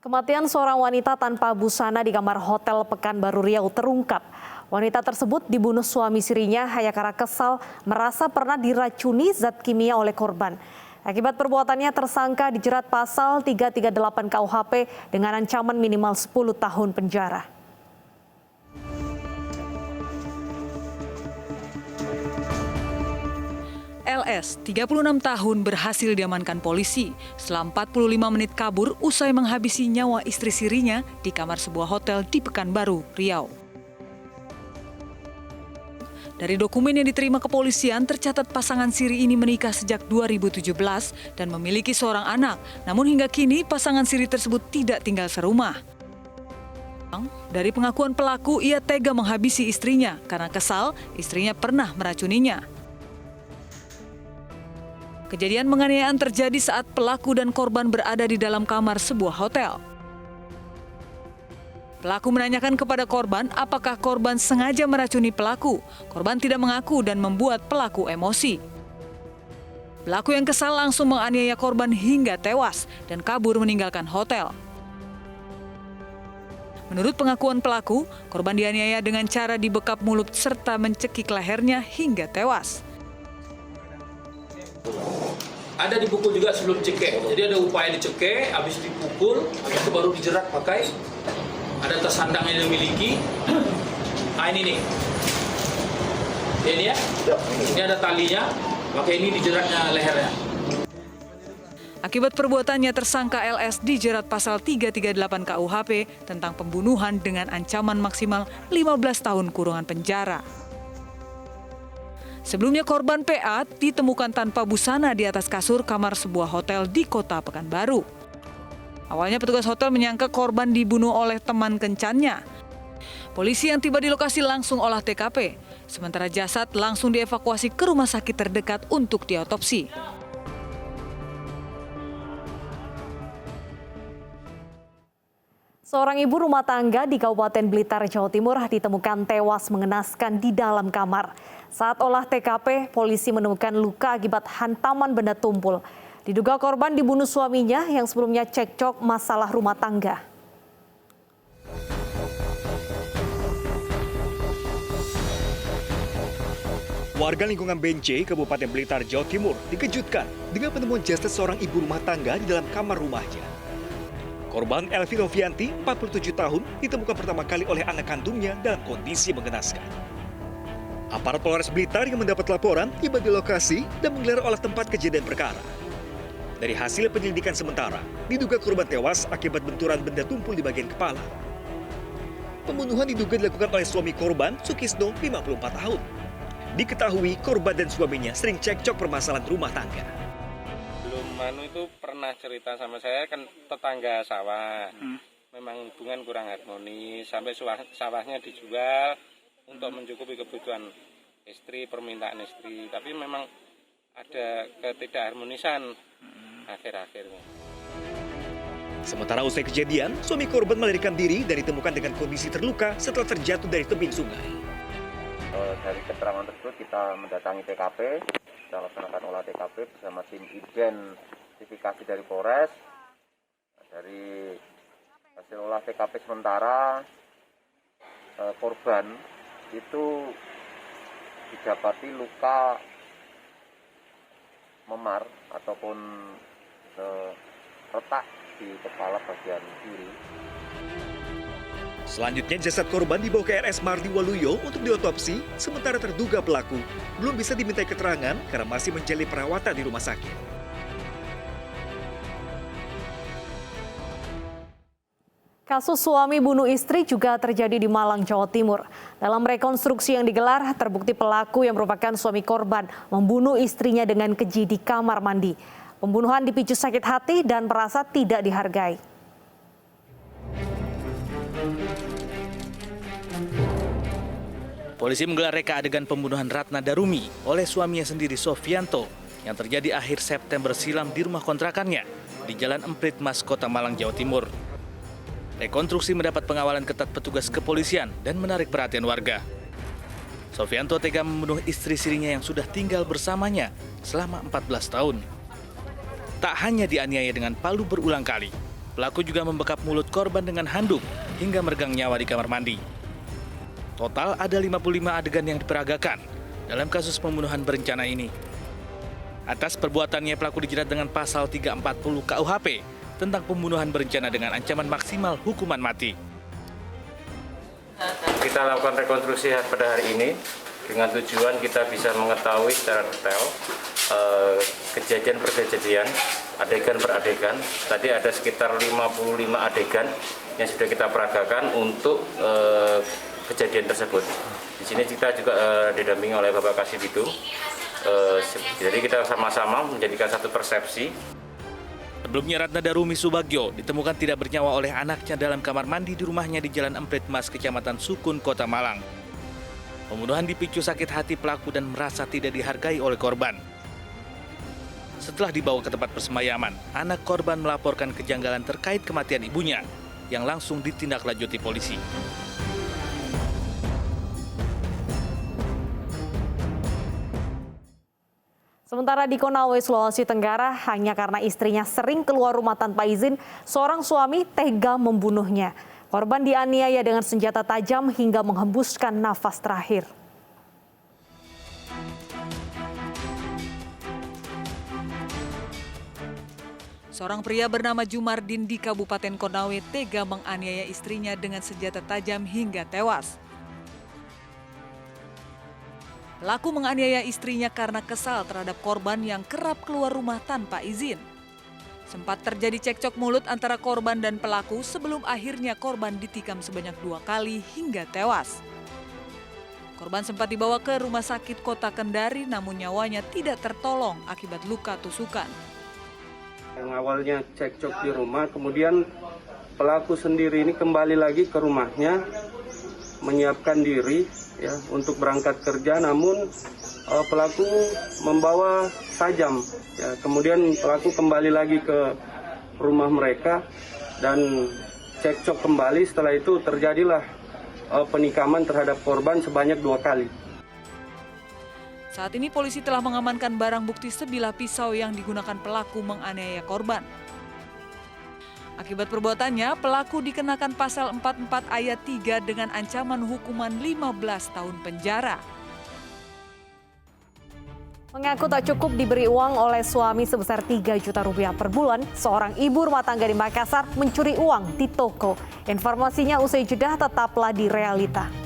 Kematian seorang wanita tanpa busana di kamar hotel Pekanbaru Riau terungkap. Wanita tersebut dibunuh suami sirinya hanya karena kesal merasa pernah diracuni zat kimia oleh korban. Akibat perbuatannya tersangka dijerat pasal 338 KUHP dengan ancaman minimal 10 tahun penjara. LS, 36 tahun, berhasil diamankan polisi setelah 45 menit kabur usai menghabisi nyawa istri sirinya di kamar sebuah hotel di Pekanbaru, Riau. Dari dokumen yang diterima kepolisian, tercatat pasangan siri ini menikah sejak 2017 dan memiliki seorang anak. Namun hingga kini pasangan siri tersebut tidak tinggal serumah. Dari pengakuan pelaku, ia tega menghabisi istrinya karena kesal istrinya pernah meracuninya. Kejadian penganiayaan terjadi saat pelaku dan korban berada di dalam kamar sebuah hotel. Pelaku menanyakan kepada korban apakah korban sengaja meracuni pelaku. Korban tidak mengaku dan membuat pelaku emosi. Pelaku yang kesal langsung menganiaya korban hingga tewas dan kabur meninggalkan hotel. Menurut pengakuan pelaku, korban dianiaya dengan cara dibekap mulut serta mencekik lehernya hingga tewas. Ada dipukul juga sebelum cekek, jadi ada upaya dicekek, habis dipukul, habis itu baru dijerat pakai, ada tas sandang yang dimiliki. Nah ini nih, ini ya, ini ada talinya, pakai ini dijeratnya lehernya. Akibat perbuatannya, tersangka LS dijerat pasal 338 KUHP tentang pembunuhan dengan ancaman maksimal 15 tahun kurungan penjara. Sebelumnya korban PA ditemukan tanpa busana di atas kasur kamar sebuah hotel di kota Pekanbaru. Awalnya petugas hotel menyangka korban dibunuh oleh teman kencannya. Polisi yang tiba di lokasi langsung olah TKP, sementara jasad langsung dievakuasi ke rumah sakit terdekat untuk diotopsi. Seorang ibu rumah tangga di Kabupaten Blitar, Jawa Timur ditemukan tewas mengenaskan di dalam kamar. Saat olah TKP, polisi menemukan luka akibat hantaman benda tumpul. Diduga korban dibunuh suaminya yang sebelumnya cekcok masalah rumah tangga. Warga lingkungan Bence, Kabupaten Blitar, Jawa Timur dikejutkan dengan penemuan jasad seorang ibu rumah tangga di dalam kamar rumahnya. Korban Elvi Novianti, 47 tahun, ditemukan pertama kali oleh anak kandungnya dalam kondisi mengenaskan. Aparat Polres Blitar yang mendapat laporan tiba di lokasi dan menggelar olah tempat kejadian perkara. Dari hasil penyelidikan sementara, diduga korban tewas akibat benturan benda tumpul di bagian kepala. Pembunuhan diduga dilakukan oleh suami korban, Sukisno, 54 tahun. Diketahui korban dan suaminya sering cekcok permasalahan rumah tangga. Manu itu pernah cerita sama saya, kan tetangga sawah. Memang hubungan kurang harmonis, sampai sawahnya dijual untuk mencukupi kebutuhan istri, permintaan istri. Tapi memang ada ketidakharmonisan akhir-akhirnya. Sementara usai kejadian, suami korban melarikan diri dan ditemukan dengan kondisi terluka setelah terjatuh dari tebing sungai. Dari keterangan tersebut kita mendatangi TKP, kita laksanakan olah TKP bersama tim identifikasi dari Polres. Dari hasil olah TKP sementara, korban itu didapati luka memar ataupun retak di kepala bagian kiri. Selanjutnya jasad korban dibawa ke RS Mardi Waluyo untuk diotopsi, sementara terduga pelaku belum bisa dimintai keterangan karena masih menjalani perawatan di rumah sakit. Kasus suami bunuh istri juga terjadi di Malang, Jawa Timur. Dalam rekonstruksi yang digelar, terbukti pelaku yang merupakan suami korban membunuh istrinya dengan keji di kamar mandi. Pembunuhan dipicu sakit hati dan merasa tidak dihargai. Polisi menggelar reka adegan pembunuhan Ratna Darumi oleh suaminya sendiri Sofianto yang terjadi akhir September silam di rumah kontrakannya di Jalan Emprit Mas, Kota Malang, Jawa Timur. Rekonstruksi mendapat pengawalan ketat petugas kepolisian dan menarik perhatian warga. Sofianto tega membunuh istri sirinya yang sudah tinggal bersamanya selama 14 tahun. Tak hanya dianiaya dengan palu berulang kali, Pelaku juga membekap mulut korban dengan handuk hingga meregang nyawa di kamar mandi. Total ada 55 adegan yang diperagakan dalam kasus pembunuhan berencana ini. Atas perbuatannya, pelaku dijerat dengan pasal 340 KUHP tentang pembunuhan berencana dengan ancaman maksimal hukuman mati. Kita lakukan rekonstruksi pada hari ini dengan tujuan kita bisa mengetahui secara detail kejadian per kejadian, adegan per adegan. Tadi ada sekitar 55 adegan yang sudah kita peragakan untuk kejadian tersebut. Di sini kita juga didampingi oleh Bapak Kasibidum. Jadi kita sama-sama menjadikan satu persepsi. Sebelumnya Ratna Darumi Subagyo ditemukan tidak bernyawa oleh anaknya dalam kamar mandi di rumahnya di Jalan Emprit Mas, Kecamatan Sukun, Kota Malang. Pembunuhan dipicu sakit hati pelaku dan merasa tidak dihargai oleh korban. Setelah dibawa ke tempat persemayaman, anak korban melaporkan kejanggalan terkait kematian ibunya yang langsung ditindaklanjuti polisi. Sementara di Konawe, Sulawesi Tenggara, hanya karena istrinya sering keluar rumah tanpa izin, seorang suami tega membunuhnya. Korban dianiaya dengan senjata tajam hingga menghembuskan nafas terakhir. Seorang pria bernama Jumardin di Kabupaten Konawe tega menganiaya istrinya dengan senjata tajam hingga tewas. Pelaku menganiaya istrinya karena kesal terhadap korban yang kerap keluar rumah tanpa izin. Sempat terjadi cekcok mulut antara korban dan pelaku sebelum akhirnya korban ditikam sebanyak 2 kali hingga tewas. Korban sempat dibawa ke rumah sakit Kota Kendari namun nyawanya tidak tertolong akibat luka tusukan. Yang awalnya cekcok di rumah, kemudian pelaku sendiri ini kembali lagi ke rumahnya, menyiapkan diri ya untuk berangkat kerja, namun pelaku membawa tajam. Ya, kemudian pelaku kembali lagi ke rumah mereka dan cekcok kembali. Setelah itu terjadilah penikaman terhadap korban sebanyak 2 kali. Saat ini polisi telah mengamankan barang bukti sebilah pisau yang digunakan pelaku menganiaya korban. Akibat perbuatannya, pelaku dikenakan pasal 44 ayat 3 dengan ancaman hukuman 15 tahun penjara. Mengaku tak cukup diberi uang oleh suami sebesar 3 juta rupiah per bulan, seorang ibu rumah tangga di Makassar mencuri uang di toko. Informasinya usai jeda, tetaplah di Realita.